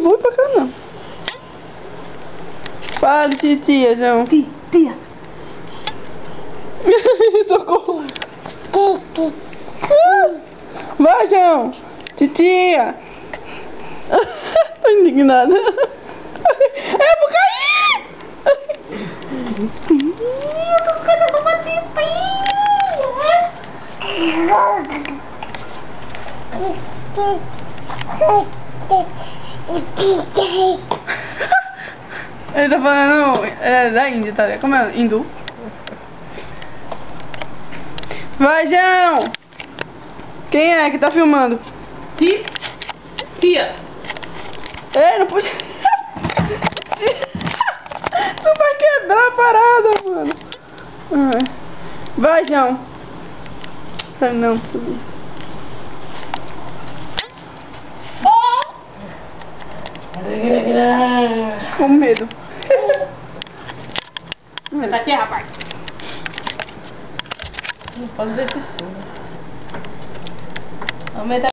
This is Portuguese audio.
vou pra cá não. Fale, titia, João. Tia. Socorro. Vai, João. Titia. Tô indignada. Eu vou cair. Eu tô ficando uma Ele tá falando da Índia, tá? Como é? Hindu? Vai, João! Quem é que tá filmando? Tia. Ei, não puxa! Tu vai quebrar a parada, mano! Ai. Vai, João! Ah, não, subir. Com medo. Senta aqui, rapaz. Não pode ver esse som. Aumenta.